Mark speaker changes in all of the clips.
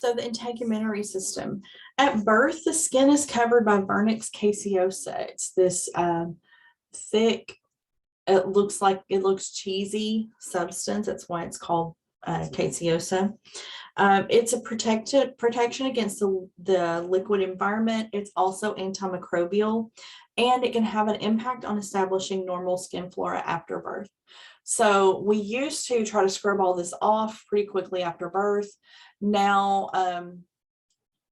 Speaker 1: So the integumentary system. At birth, the skin is covered by vernix caseosa. It's this thick, it looks cheesy substance. That's why it's called caseosa. It's a protection against the liquid environment. It's also antimicrobial, and it can have an impact on establishing normal skin flora after birth. So we used to try to scrub all this off pretty quickly after birth. Now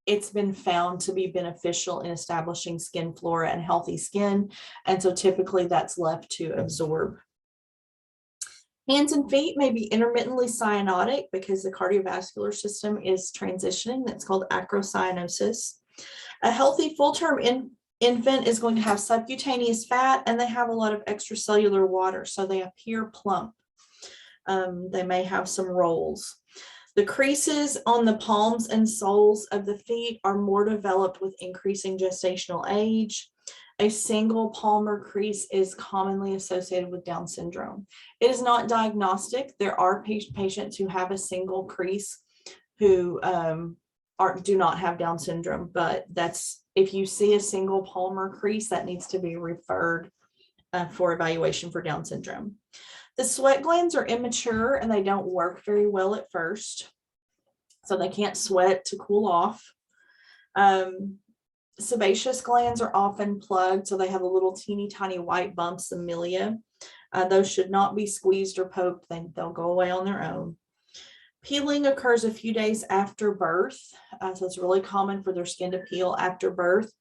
Speaker 1: it's been found to be beneficial in establishing skin flora and healthy skin. And so typically that's left to absorb. Hands and feet may be intermittently cyanotic because the cardiovascular system is transitioning. That's called acrocyanosis. A healthy full-term infant is going to have subcutaneous fat, and they have a lot of extracellular water, so they appear plump. They may have some rolls. The creases on the palms and soles of the feet are more developed with increasing gestational age. A single palmar crease is commonly associated with Down syndrome. It is not diagnostic. There are patients who have a single crease who do not have Down syndrome, but if you see a single palmar crease, that needs to be referred for evaluation for Down syndrome. The sweat glands are immature and they don't work very well at first, so they can't sweat to cool off. Sebaceous glands are often plugged, so they have a little teeny tiny white bumps of milia. Those should not be squeezed or poked. They'll go away on their own. Peeling occurs a few days after birth, so it's really common for their skin to peel after birth.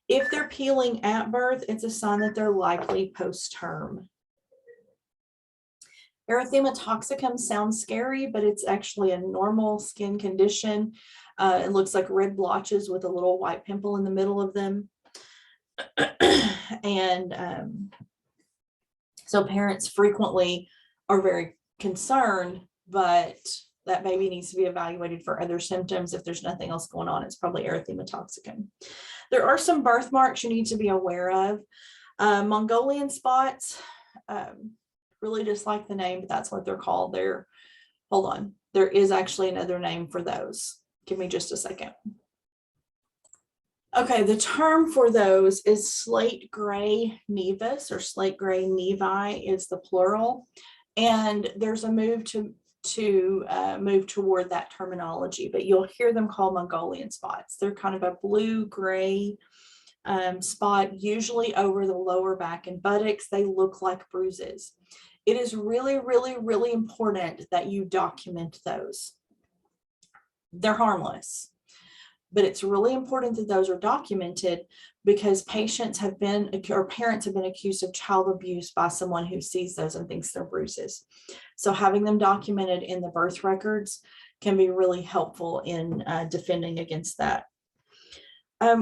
Speaker 1: If they're peeling at birth, it's a sign that they're likely post-term. Erythema toxicum sounds scary, but it's actually a normal skin condition. It looks like red blotches with a little white pimple in the middle of them. And so parents frequently are very concerned, but that baby needs to be evaluated for other symptoms. If there's nothing else going on, it's probably erythema toxicum. There are some birthmarks you need to be aware of. Mongolian spots, really just like the name, but that's what they're called. Hold on, there is actually another name for those. Give me just a second. Okay, the term for those is slate gray nevus, or slate gray nevi is the plural, and there's a move to move toward that terminology, but you'll hear them called Mongolian spots. They're kind of a blue-gray spot, usually over the lower back and buttocks. They look like bruises. It is really, really, really important that you document those. They're harmless, but it's really important that those are documented because patients have been, or parents have been accused of child abuse by someone who sees those and thinks they're bruises. So having them documented in the birth records can be really helpful in defending against that.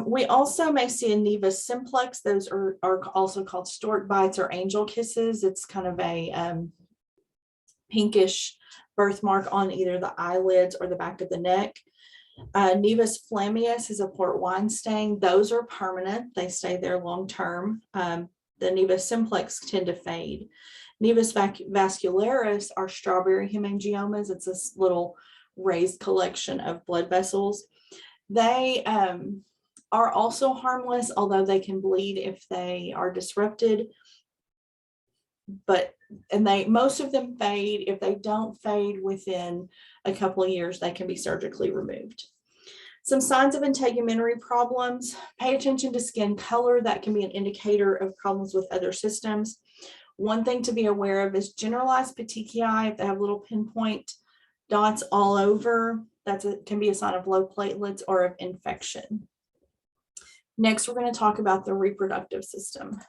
Speaker 1: We also may see a nevus simplex. Those are also called stork bites or angel kisses. It's kind of a pinkish birthmark on either the eyelids or the back of the neck. Nevus flammeus is a port wine stain. Those are permanent. They stay there long term. The nevus simplex tend to fade. Nevus vascularis are strawberry hemangiomas. It's this little raised collection of blood vessels. They are also harmless, although they can bleed if they are disrupted. Most of them fade. If they don't fade within a couple of years, they can be surgically removed. Some signs of integumentary problems: pay attention to skin color. That can be an indicator of problems with other systems. One thing to be aware of is generalized petechiae. If they have little pinpoint dots all over, can be a sign of low platelets or of infection. Next, we're going to talk about the reproductive system.